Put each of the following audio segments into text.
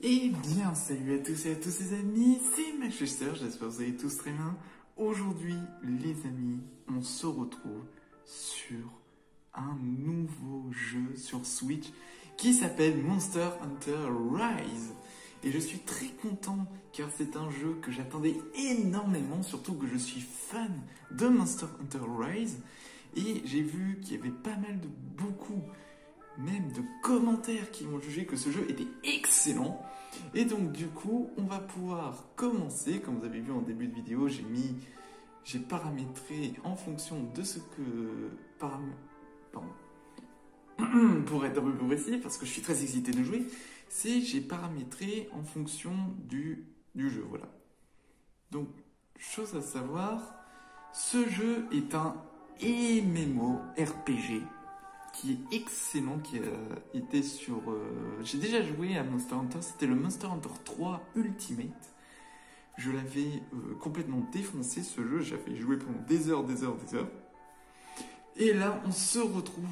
Eh bien, salut à tous et à tous les amis, c'est Manchester, j'espère que vous allez tous très bien. Aujourd'hui, les amis, on se retrouve sur un nouveau jeu sur Switch qui s'appelle Monster Hunter Rise. Et je suis très content car c'est un jeu que j'attendais énormément, surtout que je suis fan de Monster Hunter Rise. Et j'ai vu qu'il y avait pas mal de même de commentaires qui m'ont jugé que ce jeu était excellent. Et donc du coup, on va pouvoir commencer. Comme vous avez vu en début de vidéo, j'ai paramétré en fonction de ce que... Pour être un peu plus précis, parce que je suis très excité de jouer, j'ai paramétré en fonction du jeu, voilà. Donc, chose à savoir, ce jeu est un MMORPG qui est excellent, qui a été sur... J'ai déjà joué à Monster Hunter, c'était le Monster Hunter 3 Ultimate. Je l'avais complètement défoncé ce jeu, j'avais joué pendant des heures. Et là, on se retrouve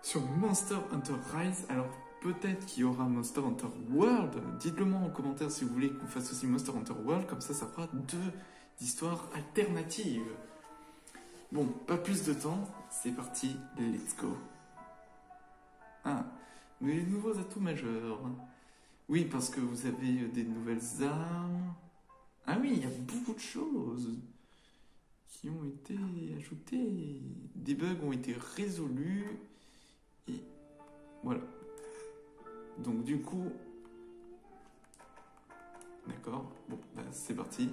sur Monster Hunter Rise. Alors, peut-être qu'il y aura Monster Hunter World. Dites-le moi en commentaire si vous voulez qu'on fasse aussi Monster Hunter World, comme ça fera deux histoires alternatives. Bon, pas plus de temps, c'est parti, let's go. Ah, les nouveaux atouts majeurs. Oui, parce que vous avez des nouvelles armes. Ah oui, il y a beaucoup de choses qui ont été ajoutées. Des bugs ont été résolus. Et voilà. Donc du coup... D'accord, bon, bah, c'est parti.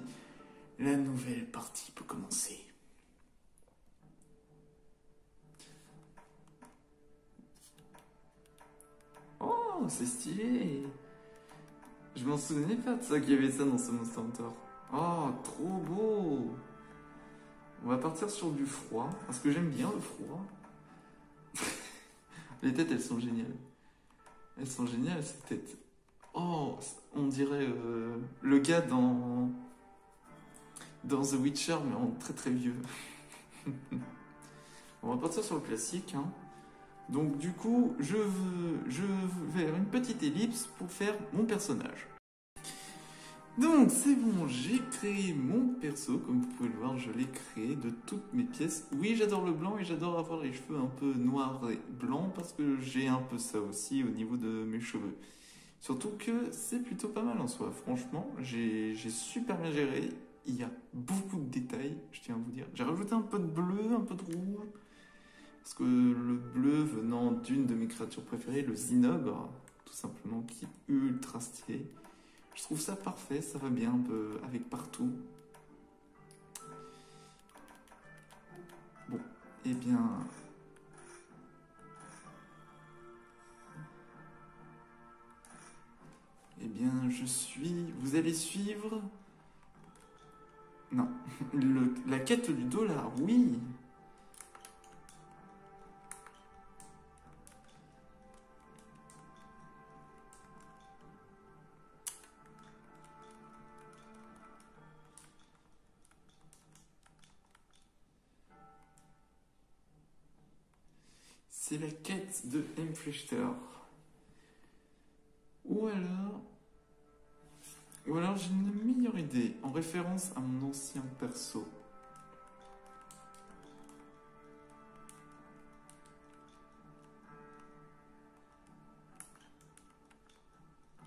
La nouvelle partie peut commencer. Oh, c'est stylé. Je m'en souvenais pas de ça, qu'il y avait ça dans ce Monster Hunter. Oh, trop beau. On va partir sur du froid, parce que j'aime bien le froid. Les têtes, elles sont géniales. Elles sont géniales, ces têtes. Oh, on dirait le gars dans The Witcher, mais en très très vieux. On va partir sur le classique, hein. Donc du coup, je vais faire une petite ellipse pour faire mon personnage. Donc c'est bon, j'ai créé mon perso, comme vous pouvez le voir, je l'ai créé de toutes mes pièces. Oui, j'adore le blanc et j'adore avoir les cheveux un peu noirs et blancs parce que j'ai un peu ça aussi au niveau de mes cheveux. Surtout que c'est plutôt pas mal en soi, franchement, j'ai super bien géré. Il y a beaucoup de détails, je tiens à vous dire. J'ai rajouté un peu de bleu, un peu de rouge. Parce que le bleu venant d'une de mes créatures préférées, le Zinogre, tout simplement, qui est ultra stylé. Je trouve ça parfait, ça va bien un peu avec partout. Bon, eh bien... Eh bien, vous allez suivre... Non, la quête du dollar, oui. C'est la quête de Mflechter. Ou alors j'ai une meilleure idée, en référence à mon ancien perso.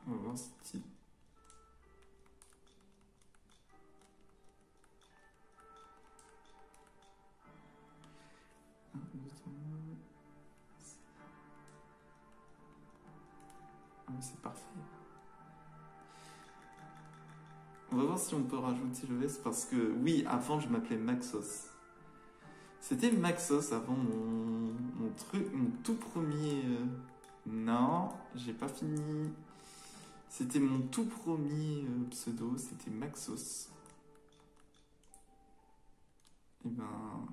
On va voir si... C'est parfait. On va voir si on peut rajouter le S parce que oui, avant je m'appelais Maxos. C'était Maxos avant mon tout premier... Non, j'ai pas fini. C'était mon tout premier pseudo, c'était Maxos. Eh ben...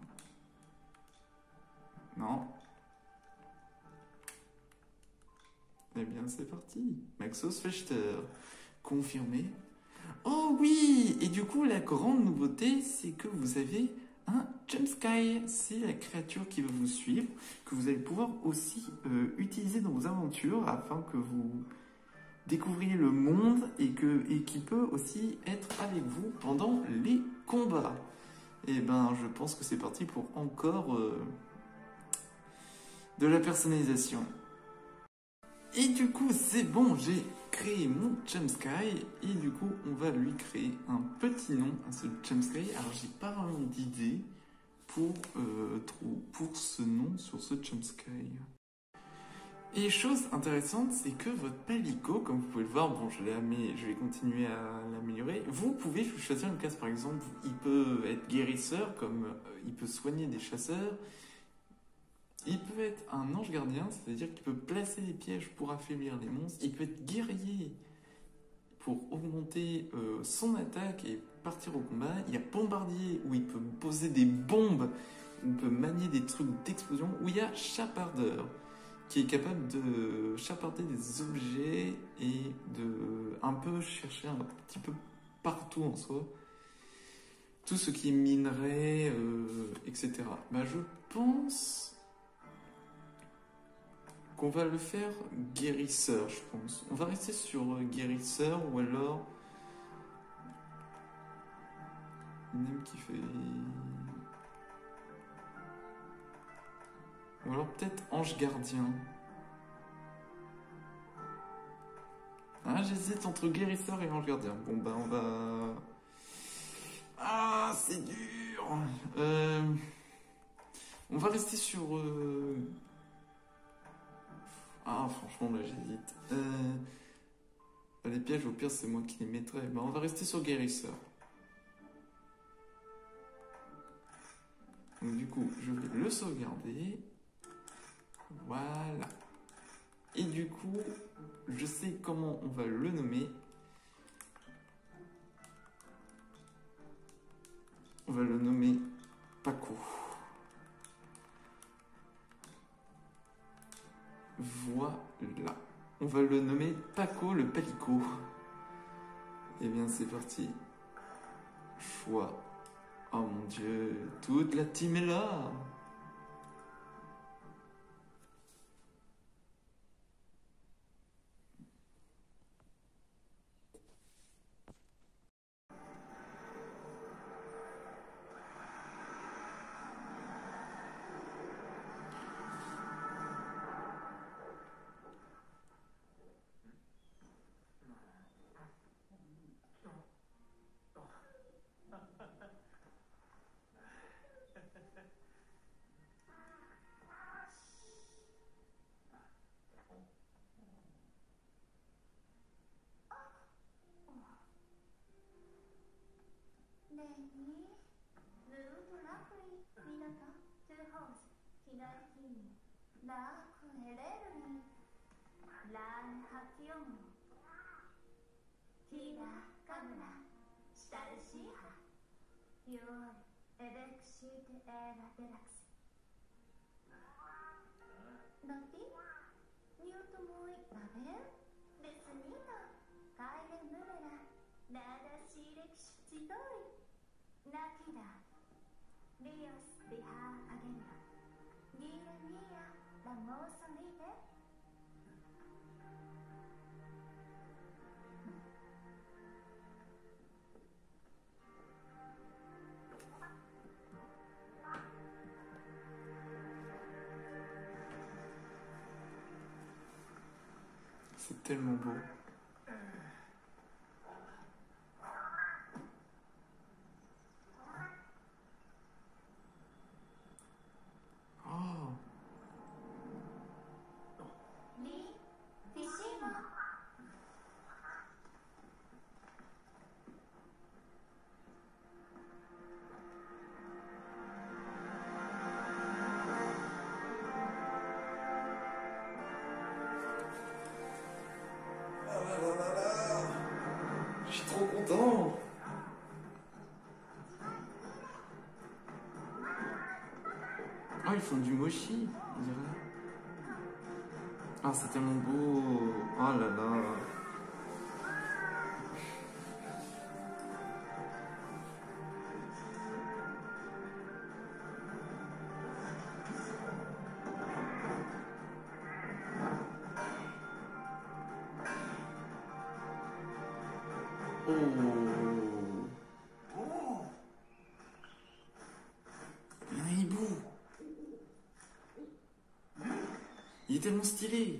Non. Eh bien, c'est parti. Maxos Fechter. Confirmé. Oh oui! Et du coup, la grande nouveauté, c'est que vous avez un Jumpsky. C'est la créature qui va vous suivre, que vous allez pouvoir aussi utiliser dans vos aventures afin que vous découvrir le monde et qui peut aussi être avec vous pendant les combats. Et ben, je pense que c'est parti pour encore de la personnalisation. Et du coup, c'est bon, j'ai créé mon Chumsky et du coup, on va lui créer un petit nom à ce Chumsky. Alors, j'ai pas vraiment d'idée pour ce nom sur ce Chumsky. Et chose intéressante, c'est que votre palico, comme vous pouvez le voir, bon, je vais continuer à l'améliorer. Vous pouvez choisir une classe, par exemple, il peut être guérisseur, comme il peut soigner des chasseurs. Il peut être un ange gardien, c'est-à-dire qu'il peut placer des pièges pour affaiblir les monstres. Il peut être guerrier pour augmenter son attaque et partir au combat. Il y a bombardier où il peut poser des bombes, il peut manier des trucs d'explosion. Ou il y a chapardeur qui est capable de chaparder des objets et de un peu chercher un petit peu partout en soi. Tout ce qui est minerai, etc. Bah, je pense qu'on va le faire guérisseur, je pense. On va rester sur guérisseur ou alors une qui fait... Ou alors peut-être ange gardien. Ah, j'hésite entre guérisseur et ange gardien. Bon bah on va... Ah, c'est dur. On va rester sur... Ah, franchement, là, j'hésite. Les pièges, au pire, c'est moi qui les mettrai. Bah, on va rester sur guérisseur. Donc, du coup, je vais le sauvegarder. Voilà. Et du coup, je sais comment on va le nommer. On va le nommer Paco. Voilà. On va le nommer Paco le Palico. Et bien, c'est parti. Choix. Oh mon Dieu, toute la team est là. C'est tellement beau. Oh. Je suis trop content. Oh, ils font du mochi, on dirait. Ah, c'est tellement beau. Oh là là. Il y a un hibou. Il est tellement stylé.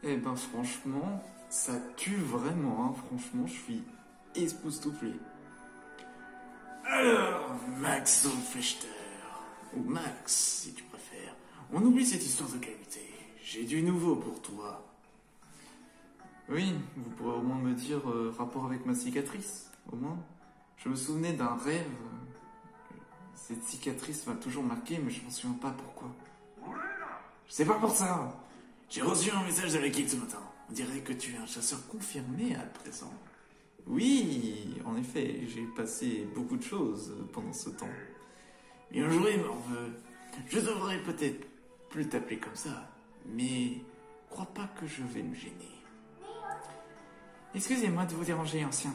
Eh ben franchement, ça tue vraiment, hein. Franchement, je suis époustouflé. Alors, Max Fechter, ou Max si tu préfères, on oublie cette histoire de qualité. J'ai du nouveau pour toi. Oui, vous pourrez au moins me dire rapport avec ma cicatrice, au moins. Je me souvenais d'un rêve. Cette cicatrice m'a toujours marqué, mais je m'en souviens pas pourquoi. C'est pas pour ça. J'ai reçu un message de l'équipe ce matin. On dirait que tu es un chasseur confirmé à présent. Oui, en effet, j'ai passé beaucoup de choses pendant ce temps. Bien joué, Morveux. Je devrais peut-être plus t'appeler comme ça, mais crois pas que je vais me gêner. Excusez-moi de vous déranger, ancien.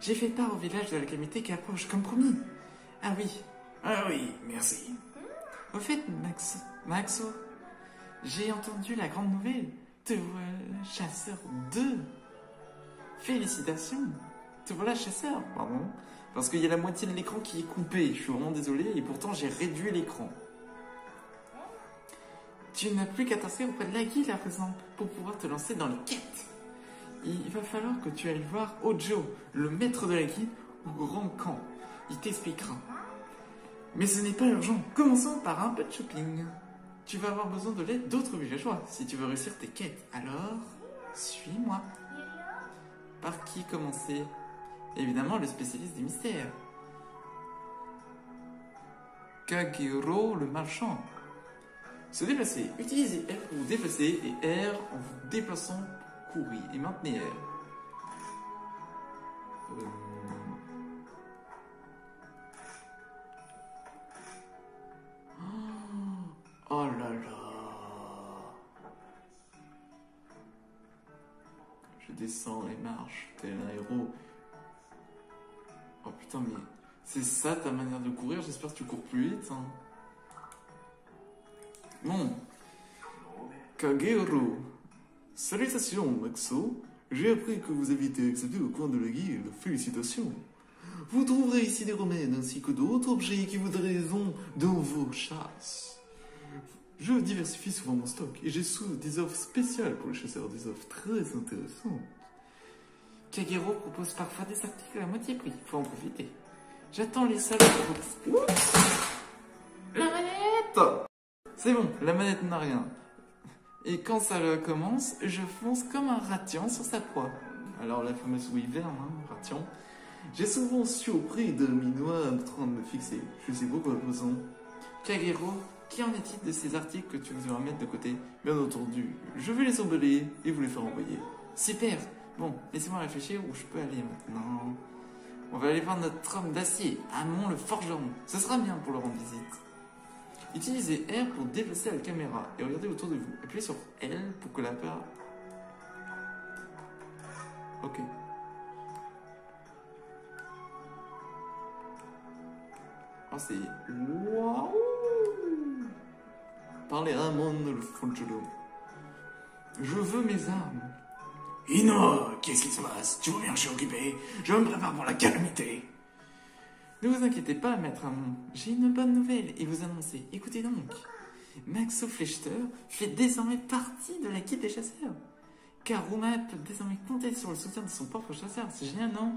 J'ai fait part au village de la calamité qui approche, comme promis. Ah oui, merci. Au fait, Maxo, j'ai entendu la grande nouvelle. Te voilà chasseur 2. Félicitations. Te voilà chasseur, pardon. Parce qu'il y a la moitié de l'écran qui est coupé. Je suis vraiment désolé et pourtant j'ai réduit l'écran. Tu n'as plus qu'à t'asseoir auprès de la guilde à présent pour pouvoir te lancer dans les quêtes. Il va falloir que tu ailles voir Ojo, le maître de la guilde, au grand camp. Il t'expliquera. Mais ce n'est pas urgent. Commençons par un peu de shopping. Tu vas avoir besoin de l'aide d'autres villageois si tu veux réussir tes quêtes. Alors, suis-moi. Par qui commencer? Évidemment, le spécialiste des mystères. Kagero, le marchand. Se déplacer. Utilisez F pour vous déplacer et R en vous déplaçant pour courir. Et maintenez R. Oh là là. Je descends les marches, tel un héros. Oh putain, mais c'est ça ta manière de courir? J'espère que tu cours plus vite. Hein. Bon. Kagero. Salutations, Maxo. J'ai appris que vous avez été accepté au coin de la guilde. Félicitations. Vous trouverez ici des remèdes ainsi que d'autres objets qui vous aideront dans vos chasses. Je diversifie souvent mon stock et j'ai des offres spéciales pour les chasseurs, des offres très intéressantes. Kagero propose parfois des articles à moitié prix, faut en profiter. J'attends les salles pour... Oups, la manette! C'est bon, la manette n'a rien. Et quand ça commence, je fonce comme un ratian sur sa proie. Alors la fameuse wyvern, hein, ratian. J'ai souvent su auprès d'un minois en train de me fixer. Je sais pourquoi, présent. Kagero, qui en est-il de ces articles que tu voudras mettre de côté? Bien entendu, je vais les emballer et vous les faire envoyer. Super. Bon, laissez-moi réfléchir où je peux aller maintenant. On va aller voir notre homme d'acier, Amon le forgeron. Ce sera bien pour leur rendre visite. Utilisez R pour déplacer la caméra et regardez autour de vous. Appuyez sur L pour que la paire... Ok. Oh, c'est... Waouh! Parlez à Amon le forgeron. Je veux mes armes. Ino, qu'est-ce qui se passe? Tu vois bien que je suis occupé. Je me prépare pour la calamité. Ne vous inquiétez pas, maître Amon. J'ai une bonne nouvelle et vous annoncer. Écoutez donc. Maxo Flechter fait désormais partie de l'équipe des chasseurs. Karuma peut désormais compter sur le soutien de son propre chasseur. C'est génial, non?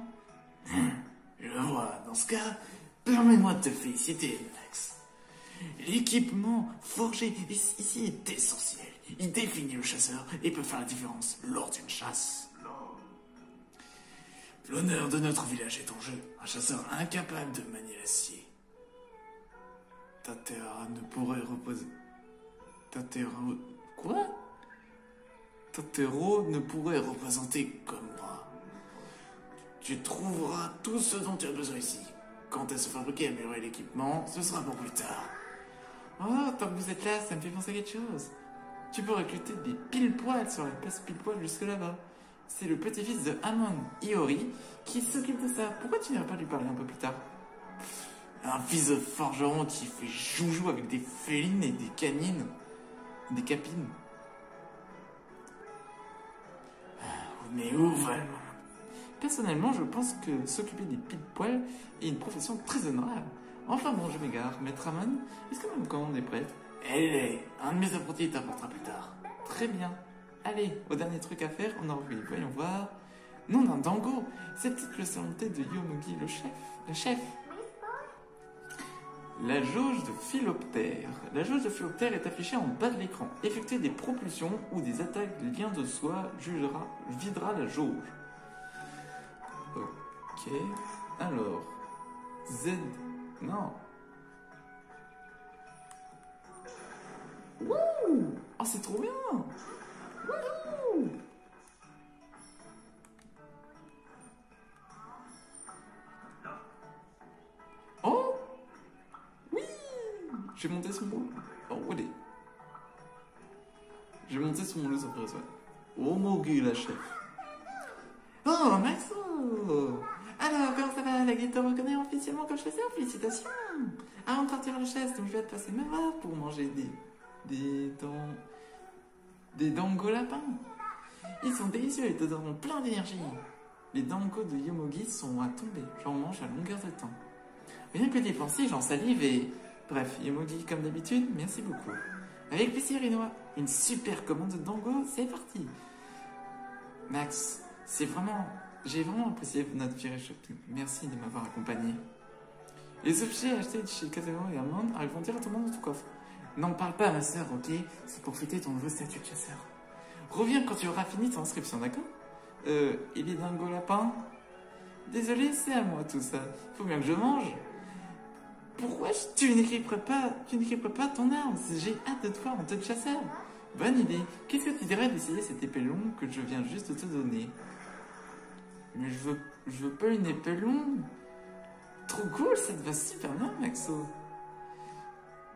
Je vois. Dans ce cas, permets-moi de te féliciter, Max. L'équipement forgé ici est essentiel. Il définit le chasseur et peut faire la différence lors d'une chasse. L'honneur de notre village est en jeu. Un chasseur incapable de manier l'acier. Tatera ne pourrait reposer. Quoi? Tatero ne pourrait représenter comme moi. Tu trouveras tout ce dont tu as besoin ici. Quant à se fabriquer et améliorer l'équipement, ce sera pour plus tard. Oh, tant que vous êtes là, ça me fait penser à quelque chose. Tu peux recruter des pile-poils sur la place pile-poil jusque là-bas. C'est le petit-fils de Amon, Iori, qui s'occupe de ça. Pourquoi tu n'irais pas lui parler un peu plus tard? Un fils de forgeron qui fait joujou avec des félines et des canines. Des capines. Mais où va le monde? Personnellement, je pense que s'occuper des pile-poils est une profession très honorable. Enfin bon, je m'égare. Maître Amon, est-ce que ma commande est prête? Elle est. Un de mes apprentis t'apportera plus tard. Très bien. Allez, au dernier truc à faire, on en revient. Voyons voir. Non, non, Dango. C'est peut-être le salanté de Yomugi, le chef. Le chef. La jauge de Philoptère. La jauge de Philoptère est affichée en bas de l'écran. Effectuer des propulsions ou des attaques de liens de soi videra la jauge. Ok. Alors. Z. Non. Wouh! Oh, c'est trop bien! Wouhou! Oh! Oui! J'ai monté son bout. Oh, allez. J'ai monté son bout sans faire ça. Oh, mon gars, la chef. Oh, Maxo! Alors, comment ça va? La guide te reconnaît officiellement comme chasseur. Félicitations! Avant de partir à la chasse, donc je vais te passer me voir pour manger des dango lapins. Ils sont délicieux et te donneront plein d'énergie. Les dango de Yomogi sont à tomber. J'en mange à longueur de temps. Rien que d'y penser, j'en salive et... Bref, Yomogi comme d'habitude, merci beaucoup. Avec plaisir, Inoa. Une super commande de dango, c'est parti. Max, j'ai vraiment apprécié notre virée shopping. Merci de m'avoir accompagné. Les objets achetés chez Kazero et Amon arriveront directement dans ton coffre. N'en parle pas à ma sœur, ok? C'est pour fêter ton nouveau statut de chasseur. Reviens quand tu auras fini ton inscription, d'accord? Il est dingo lapin? Désolé, c'est à moi tout ça. Faut bien que je mange. Pourquoi tu n'équiperais pas ton arme? J'ai hâte de te voir en tant que chasseur. Bonne idée. Qu'est-ce que tu dirais d'essayer cette épée longue que je viens juste de te donner? Mais je veux pas une épée longue. Trop cool, ça te va super bien, Maxo.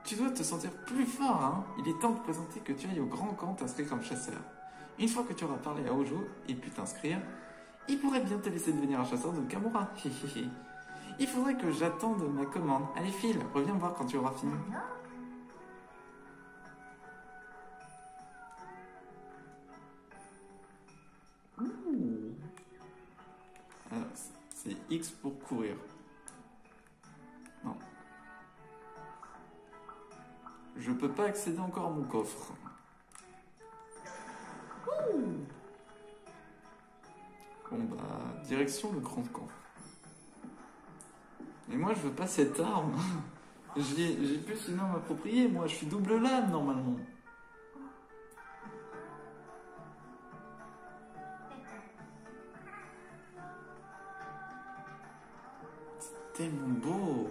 Tu dois te sentir plus fort, hein. Il est temps de présenter que tu ailles au grand camp t'inscrire comme chasseur. Une fois que tu auras parlé à Ojo et pu t'inscrire, il pourrait bien te laisser devenir un chasseur de Kamura. Il faudrait que j'attende ma commande. Allez, file, reviens me voir quand tu auras fini. Ouh. Alors, c'est X pour courir. Non. Je peux pas accéder encore à mon coffre. Ouh. Bon bah, direction le grand camp. Mais moi je veux pas cette arme. J'ai plus une arme appropriée, moi je suis double lame normalement. C'est tellement beau.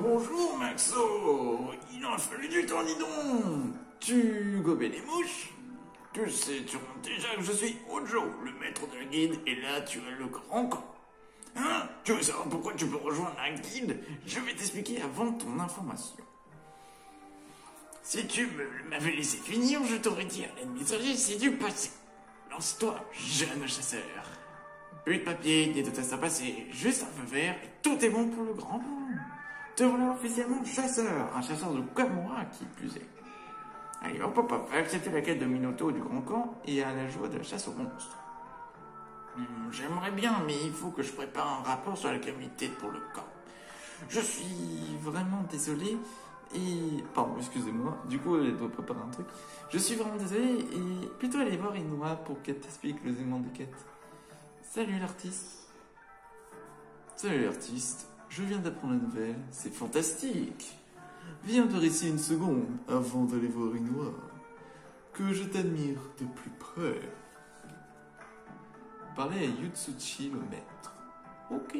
bonjour Maxo. Il en a fallu du temps, dis donc. Tu gobais les mouches? Tu sais déjà que je suis Ojo, le maître de la guilde, et là tu as le grand camp. Hein? Tu veux savoir pourquoi tu peux rejoindre la guilde? Je vais t'expliquer avant ton information. Si tu m'avais laissé finir, je t'aurais dit à l'ennemi c'est du passé. Lance-toi, jeune chasseur. Plus de papier, ni de test à passer, juste un feu vert et tout est bon pour le grand plan. Te voilà officiellement chasseur, un chasseur de Kamura qui plus est. Allez, hop hop hop, accepter la quête de Minoto du grand camp et à la joie de la chasse aux monstres. J'aimerais bien, mais il faut que je prépare un rapport sur la qualité pour le camp. Je suis vraiment désolé et... Pardon, excusez-moi, du coup elle doit préparer un truc. Je suis vraiment désolé et plutôt aller voir Inoue pour qu'elle t'explique le déroulement des quêtes. Salut l'artiste. Salut l'artiste, je viens d'apprendre la nouvelle, c'est fantastique. Viens par ici une seconde avant d'aller voir Inoue, que je t'admire de plus près. Parlez à Yutsuchi le maître. Ok.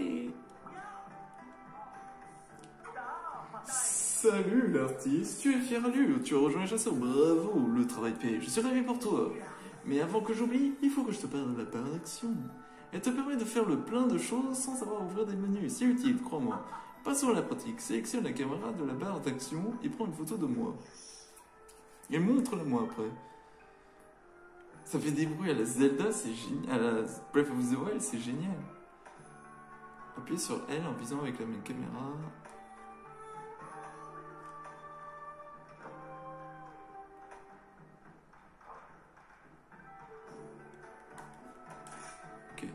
Salut l'artiste, tu es fier à lui, tu as rejoint les chasseurs, bravo, le travail paye, je suis ravi pour toi. Mais avant que j'oublie, il faut que je te parle de la barre d'action. Elle te permet de faire le plein de choses sans savoir ouvrir des menus, c'est utile, crois-moi. Passons à la pratique, sélectionne la caméra de la barre d'action et prends une photo de moi. Et montre-la moi après. Ça fait des bruits à la Zelda, c'est génial, à la Breath of the Wild, c'est génial. Appuyez sur L en visant avec la même caméra. Ok.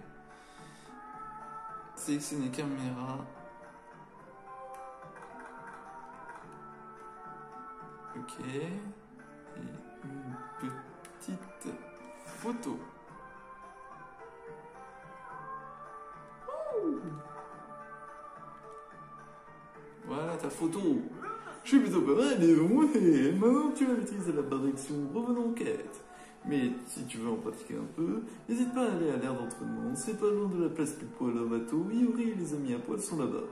Sélectionnez caméra. Ok. Et une petite photo. Voilà ta photo. Je suis plutôt pas mal, mais ouais. Maintenant que tu vas maîtriser la barre d'action, revenons aux quêtes. Mais si tu veux en pratiquer un peu, n'hésite pas à aller à l'aire d'entraînement. C'est pas loin de la place du poil à bateau. Yuri et les amis à poil sont là-bas.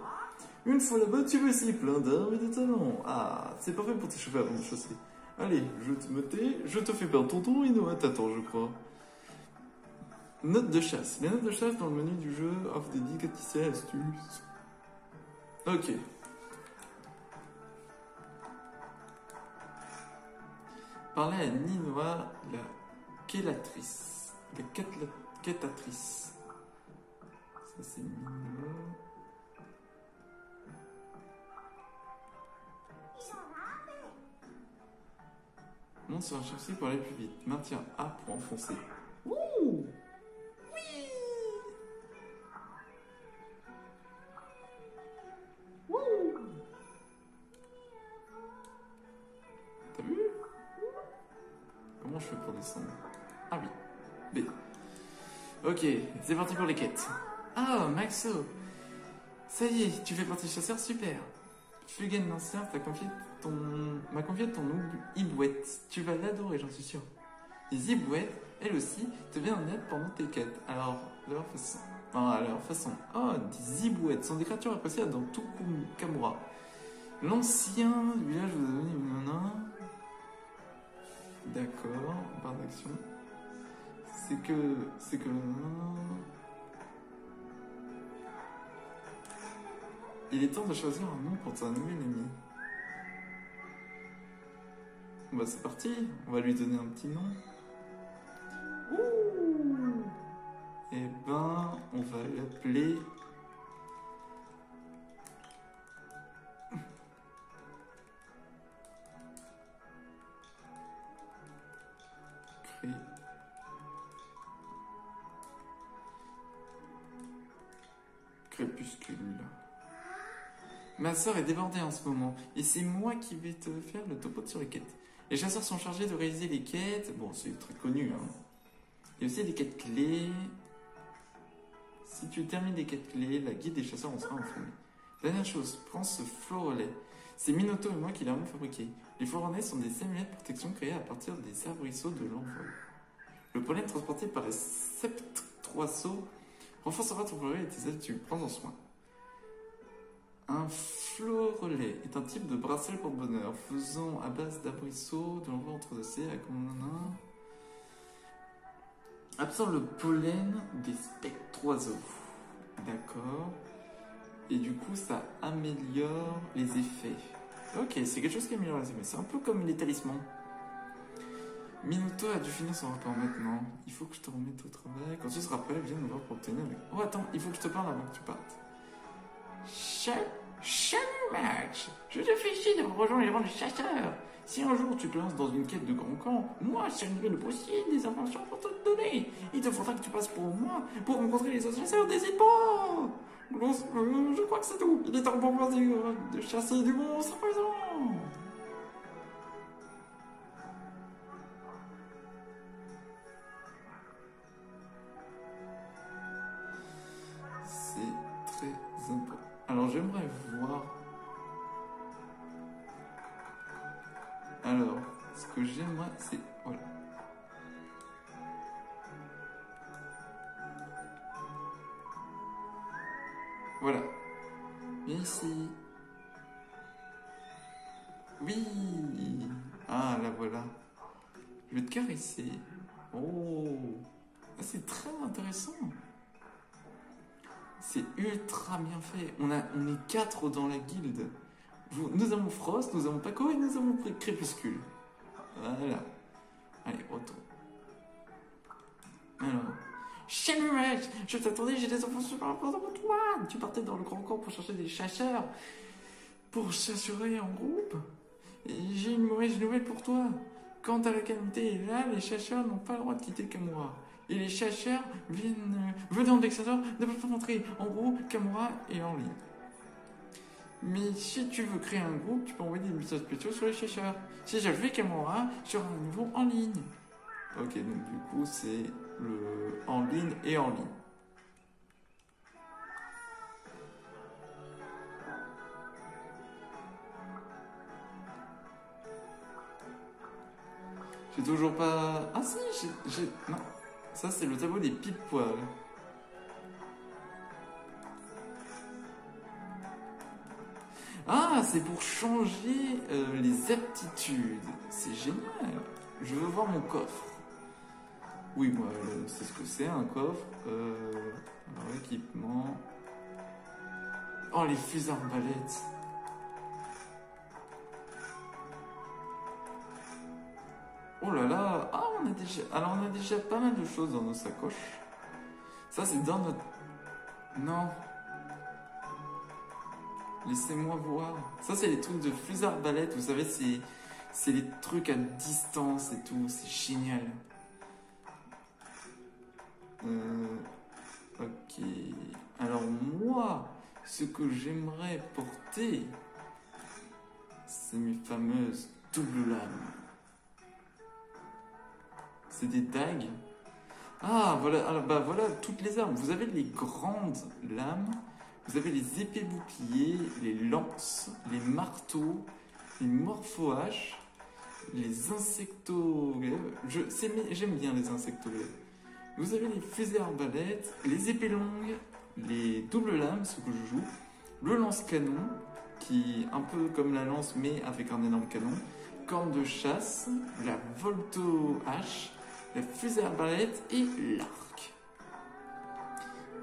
Une fois là-bas, tu vas essayer plein d'armes et de talents. Ah, c'est parfait pour t'échauffer avant de chasser. Allez, je te me tais, je te fais perdre ton tour, Inoue t'attend, je crois. Notes de chasse. Les notes de chasse dans le menu du jeu offrent des délicatessen et astuces. Ok. Parlez à Ninoa, la quélatrice. La quêtatrice. Ça, c'est Ninoa. Monte sur un chaussée pour aller plus vite. Maintiens A pour enfoncer. Ouh! Oui! Ouh! T'as vu? Comment je fais pour descendre? Ah oui. B. Ok, c'est parti pour les quêtes. Ah, Maxo! Ça y est, tu fais partie des chasseurs, super! Fugen l'ancien m'a confié ton hibouette. Tu vas l'adorer, j'en suis sûr. Les hibouettes, elles aussi, te viennent en aide pendant tes quêtes. Alors, de leur façon. Oh, des hibouettes sont des créatures appréciables dans tout Kamura. L'ancien village vous a donné une main. D'accord, barre d'action. C'est que. Il est temps de choisir un nom pour ton nouvel ami. Bah c'est parti, on va lui donner un petit nom. Ouh. Eh ben, on va l'appeler... Crépuscule. Ma sœur est débordée en ce moment, et c'est moi qui vais te faire le topo sur les quêtes. Les chasseurs sont chargés de réaliser les quêtes. Bon, c'est très connu, hein. Il y a aussi des quêtes clés. Si tu termines les quêtes clés, la guide des chasseurs en sera informée. Dernière chose, prends ce florelet. C'est Minoto et moi qui l'avons fabriqué. Les florelets sont des amulettes de protection créés à partir des arbrisseaux de l'envol. Le pollen transporté par les septroiseaux renforcera ton florelet et tes habitudes. Prends-en soin. Un florelet est un type de bracelet porte-bonheur faisant à base d'abrisseau de l'envoi entre deux avec absorbe le pollen des spectroiseaux. D'accord. Et du coup, ça améliore les effets. Ok, c'est quelque chose qui améliore les effets. C'est un peu comme les talismans. Minuto a dû finir son rapport maintenant. Il faut que je te remette au travail. Quand tu seras prêt, viens nous voir pour obtenir... Oh, attends, il faut que je te parle avant que tu partes. Salut Max, je te félicite d'avoir rejoint les rangs des chasseurs. Si un jour tu te lances dans une quête de grand camp, moi je tiendrai le possible des informations pour te donner. Il te faudra que tu passes pour moi pour rencontrer les autres chasseurs, n'hésite pas. Je crois que c'est tout. Il est temps pour moi de chasser du monstre à présent. C'est très important. Alors j'aimerais voir... Alors, ce que j'aimerais, c'est... Voilà. Voilà. Viens ici. Oui. Ah, là voilà. Je vais te caresser. Oh. Ah, c'est très intéressant. C'est ultra bien fait. On est 4 dans la guilde. Nous avons Frost, nous avons Paco et nous avons Crépuscule. Voilà. Allez, retour. Alors. Salut mec, je t'attendais, j'ai des enfants super importants pour toi. Tu partais dans le grand camp pour chercher des chasseurs. Pour s'assurer en groupe. Et j'ai une mauvaise nouvelle pour toi. Quand la calamité est là, les chasseurs n'ont pas le droit de quitter Kamura. Et les chasseurs venant d'Exator ne peuvent pas entrer. En gros, Kamura est en ligne. Mais si tu veux créer un groupe, tu peux envoyer des messages spéciaux sur les chasseurs. Si je le fais, Kamura sera à nouveau en ligne. Ok, donc du coup, c'est le en ligne et en ligne. J'ai toujours pas... Ah si, j'ai... Non. Ça, c'est le tableau des pile-poils. Ah, c'est pour changer les aptitudes. C'est génial. Je veux voir mon coffre. Oui, moi, c'est ce que c'est, un coffre. Alors, équipement. Oh, les fusils arbalètes. Oh là là. Ah, on a déjà pas mal de choses dans nos sacoches. Ça, c'est dans notre... Non. Laissez-moi voir. Ça, c'est les trucs de fusils arbalètes. Vous savez, c'est les trucs à distance et tout. C'est génial. Ok. Alors moi, ce que j'aimerais porter, c'est mes fameuses doubles lames. C'est des dagues. Ah, voilà, alors, bah, voilà toutes les armes. Vous avez les grandes lames, vous avez les épées boucliers, les lances, les marteaux, les morpho-haches, les insectoglaives. J'aime bien les insectoglaives. Vous avez les fusées arbalètes, les épées longues, les doubles lames, ce que je joue, le lance-canon, qui est un peu comme la lance mais avec un énorme canon, corne de chasse, la volto-hache, la fusée arbalète et l'arc.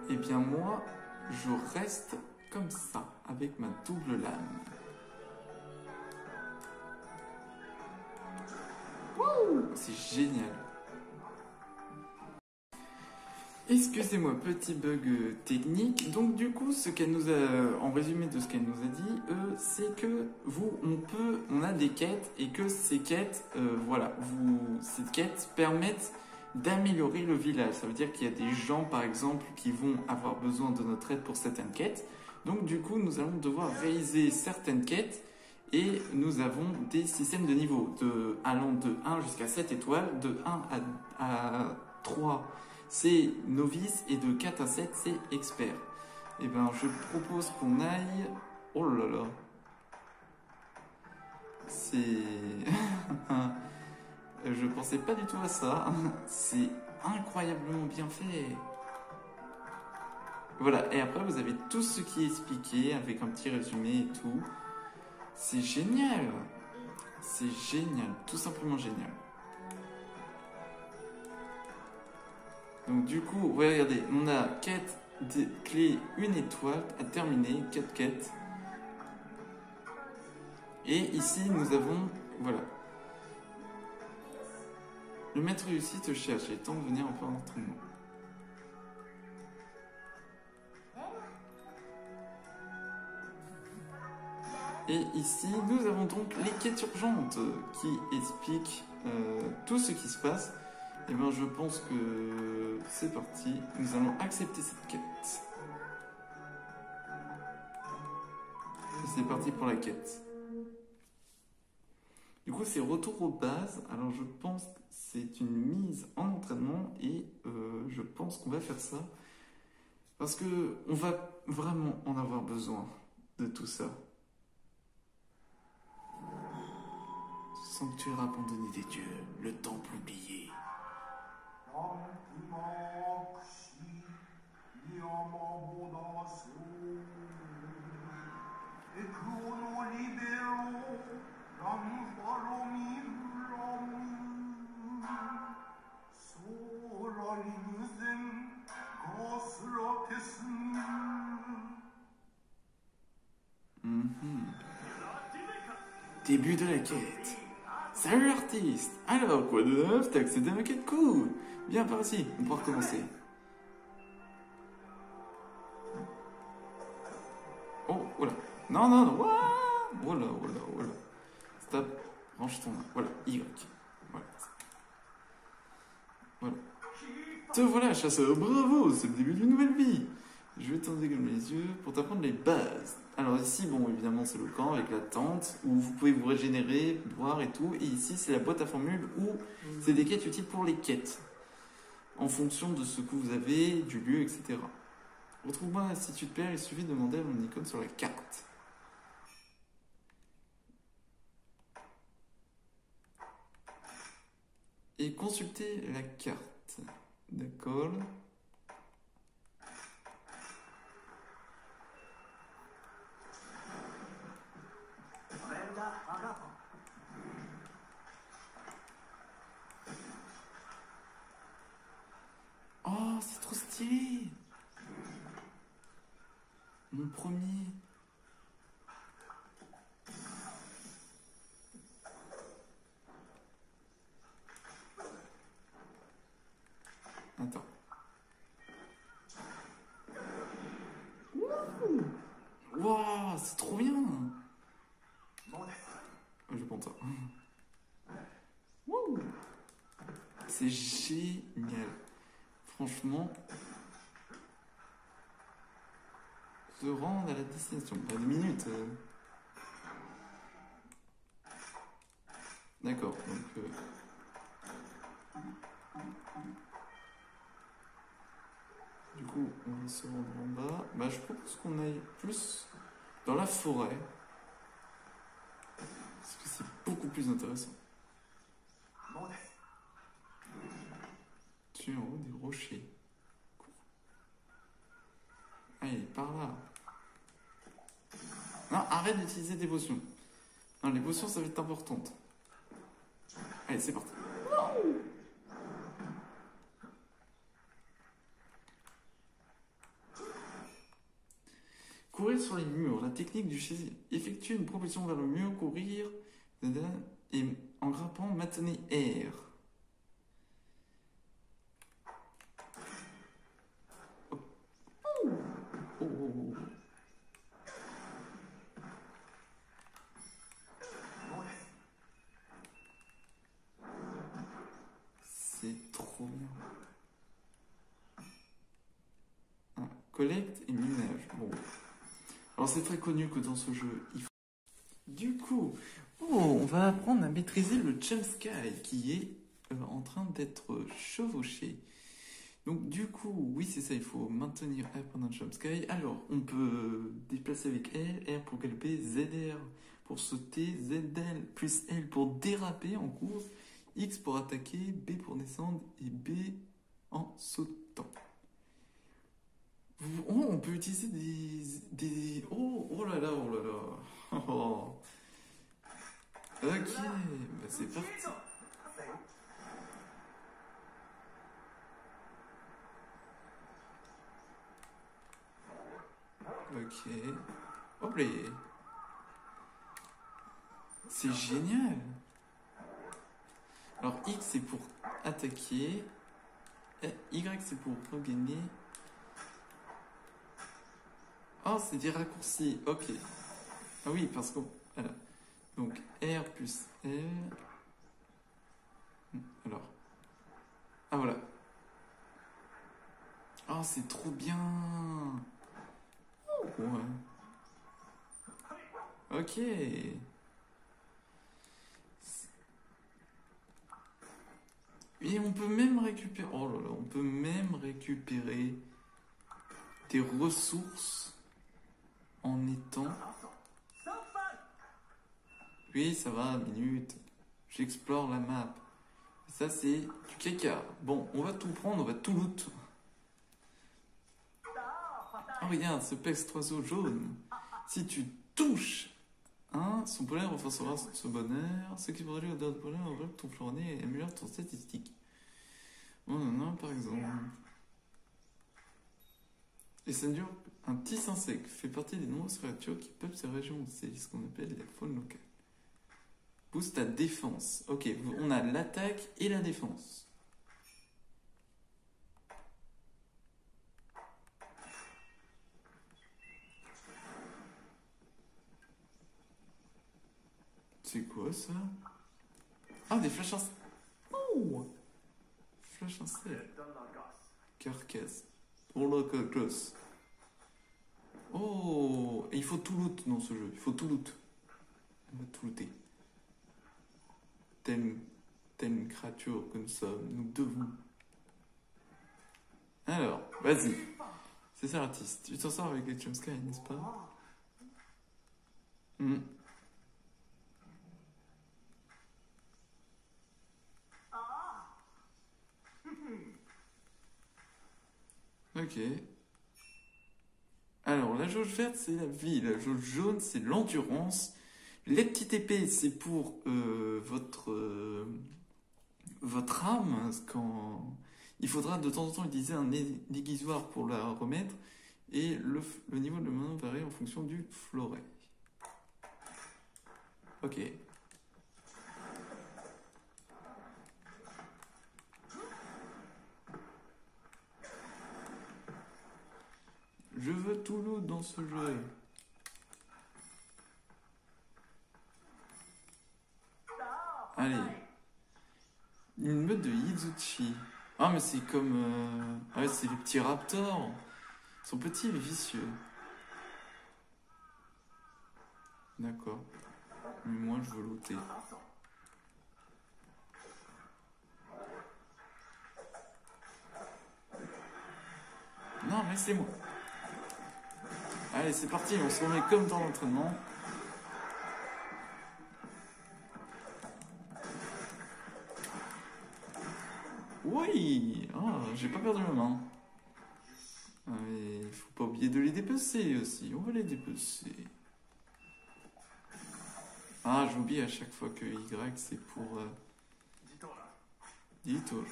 Et bien moi, je reste comme ça, avec ma double lame. Wouh, c'est génial. Excusez-moi, petit bug technique. Donc du coup, ce qu'elle nous a, en résumé de ce qu'elle nous a dit, c'est que on a des quêtes et que ces quêtes, ces quêtes permettent d'améliorer le village. Ça veut dire qu'il y a des gens, par exemple, qui vont avoir besoin de notre aide pour certaines quêtes. Donc du coup, nous allons devoir réaliser certaines quêtes et nous avons des systèmes de niveau allant de 1 jusqu'à 7 étoiles, de 1 à 3. C'est novice et de 4 à 7 c'est expert. Et ben je propose qu'on aille... Oh là là. C'est... Je pensais pas du tout à ça. C'est incroyablement bien fait. Voilà, et après vous avez tout ce qui est expliqué avec un petit résumé et tout. C'est génial. C'est génial, tout simplement génial. Donc du coup, regardez, on a quête de clé 1 étoile à terminer, 4 quêtes. Et ici, nous avons, voilà. Le maître réussi te cherche, il est temps de venir en faire un entraînement. Et ici, nous avons donc les quêtes urgentes qui expliquent tout ce qui se passe. Et bien, je pense que c'est parti. Nous allons accepter cette quête. Et c'est parti pour la quête. Du coup, c'est retour aux bases. Alors, je pense que c'est une mise en entraînement et je pense qu'on va faire ça parce que on va vraiment en avoir besoin de tout ça. Sanctuaire abandonné des dieux, le temple oublié. Début de la quête. Salut l'artiste. Alors, quoi de neuf? T'as accédé à ma quête? Cool. Viens par ici, on pourra recommencer. Oh, voilà. Non, non, non. Voilà, voilà, voilà. Stop. Range ton main. Voilà, Y. Voilà. Voilà. Te voilà, chasseur. Bravo, c'est le début d'une nouvelle vie. Je vais t'en dégommer les yeux pour t'apprendre les bases. Alors ici, bon, évidemment, c'est le camp avec la tente où vous pouvez vous régénérer, boire et tout. Et ici, c'est la boîte à formules où c'est des quêtes utiles pour les quêtes. En fonction de ce que vous avez, du lieu, etc. Retrouve-moi si tu te perds, il suffit de demander à mon icône sur la carte. Et consulter la carte. D'accord. Oh, c'est trop stylé! Mon premier. Attends. Waouh, c'est trop bien! Je prends ça. Wouh. C'est génial. Franchement, se rendre à la destination. Pas 2 minutes. D'accord, donc... Du coup, on va se rendre en bas. Bah, je propose qu'on aille plus dans la forêt. Parce que c'est beaucoup plus intéressant. Tu es en haut des rochers. Allez, par là. Non, arrête d'utiliser des potions. Non, les potions, ça va être importante. Allez, c'est parti. Courir sur les murs, la technique du chassé. Effectuer une propulsion vers le mur, courir, et en grimpant, maintenez R. C'est trop bien. Ah, collecte et minage. Bon. Alors c'est très connu que dans ce jeu, il faut... Du coup, on va apprendre à maîtriser le Jump Sky qui est en train d'être chevauché. Donc du coup, oui c'est ça, il faut maintenir R pendant le Jump Sky. Alors, on peut déplacer avec L, R pour galoper, ZR pour sauter, ZL plus L pour déraper en course, X pour attaquer, B pour descendre et B en sautant. Oh, on peut utiliser des... Oh, oh là là, oh là là. Oh. Ok, bah c'est parti. Ok. Hop là. C'est génial. Alors X c'est pour attaquer. Y c'est pour regagner. Oh, c'est des raccourcis. Ok. Ah oui, parce que... Voilà. Donc R plus L. Alors. Ah voilà. Oh, c'est trop bien. Ouais. Ok. Et on peut même récupérer... Oh là là, on peut même récupérer des ressources en étant... Oui, ça va, minute. J'explore la map. Ça, c'est du caca. Bon, on va tout prendre, on va tout loot. Oh, regarde, ce peste oiseau jaune. Si tu touches, hein, son pollen renforcera ce bonheur. Ce qui produit l'odeur de pollen enveloppe ton fleuronnet et améliore ton statistique. Non, non, non, par exemple. Et ça dure un petit insecte. Fait partie des nombreuses créatures qui peuplent ces régions. C'est ce qu'on appelle la faune locale. Boost ta défense. Ok, on a l'attaque et la défense. C'est quoi ça? Ah, des flèches insectes. Oh! Flèches insectes. Carcasse. Pour le carcasse. Oh! Et il faut tout loot dans ce jeu. Il faut tout loot. On va tout looter. Telle une créature que nous sommes, nous devons. Alors, vas-y. C'est ça l'artiste. Tu t'en sors avec les jumpscares, n'est-ce pas? Ok. Alors, la jauge verte, c'est la vie. La jauge jaune, c'est l'endurance. Les petites épées, c'est pour votre arme. Quand il faudra de temps en temps utiliser un aiguisoir pour la remettre. Et le niveau de main varie en fonction du fleuret. Ok. Je veux tout loot dans ce jeu. Allez. Une meute de Izuchi. Ah, mais c'est comme... Ah ouais, c'est les petits raptors. Ils sont petits mais vicieux. D'accord. Mais moi, je veux looter. Non, laissez-moi. Allez, c'est parti, on se remet comme dans l'entraînement. Oui! Ah, j'ai pas perdu ma main. Ah, mais il faut pas oublier de les dépecer aussi. On va les dépecer. Ah, j'oublie à chaque fois que Y c'est pour... Dito.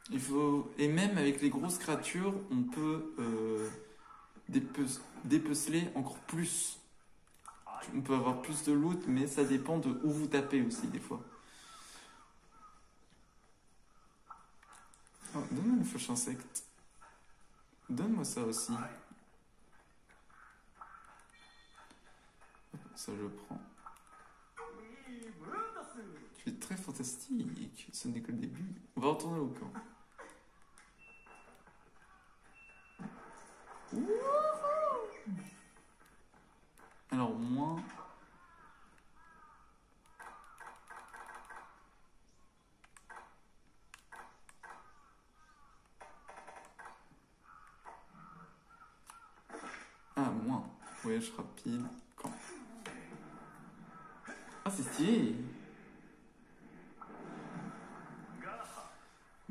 Il faut... Et même avec les grosses créatures, on peut dépeceler encore plus. On peut avoir plus de loot, mais ça dépend de où vous tapez aussi, des fois. Oh, donne-moi une flèche insecte. Donne-moi ça aussi. Ça, je prends. Tu es très fantastique. Ce n'est que le début. On va retourner au camp. Alors, moins... Ah, moins. Voyage rapide. Camp. Ah, c'est stylé.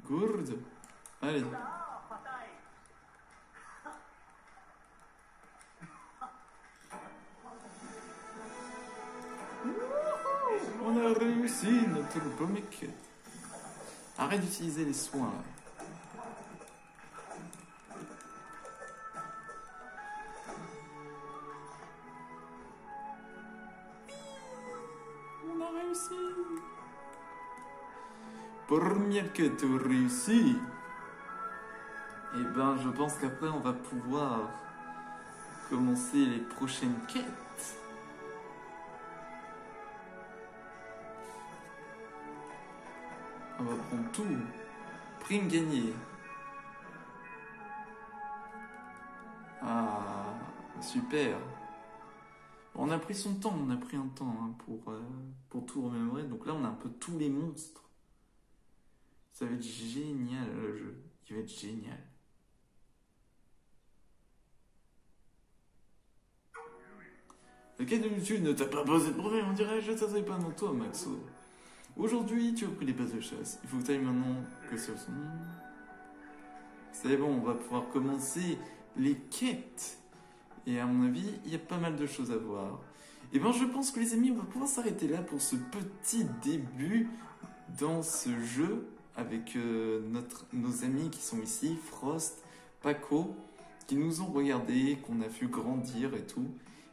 Gourde. Allez. a réussi notre premier quête. Arrête d'utiliser les soins. On a réussi. Première quête réussie. Et ben, je pense qu'après, on va pouvoir commencer les prochaines quêtes. On va prendre tout. Prime gagnée. Ah, super. On a pris son temps, on a pris un temps hein, pour tout remémorer. Donc là, on a un peu tous les monstres. Ça va être génial, le jeu. Il va être génial. La quête de YouTube ne t'a pas posé de problème, on dirait je ne savais pas non toi, Maxo. Aujourd'hui, tu as pris les bases de chasse. Il faut que tu ailles maintenant que sur son... C'est bon, on va pouvoir commencer les quêtes. Et à mon avis, il y a pas mal de choses à voir. Et ben, je pense que les amis, on va pouvoir s'arrêter là pour ce petit début dans ce jeu avec nos amis qui sont ici, Frost, Paco, qui nous ont regardé, qu'on a vu grandir et tout.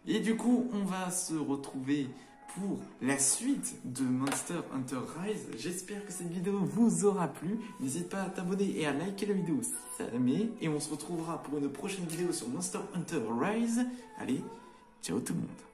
Et du coup, on va se retrouver pour la suite de Monster Hunter Rise. J'espère que cette vidéo vous aura plu. N'hésite pas à t'abonner et à liker la vidéo si ça aimé. Et on se retrouvera pour une prochaine vidéo sur Monster Hunter Rise. Allez, ciao tout le monde.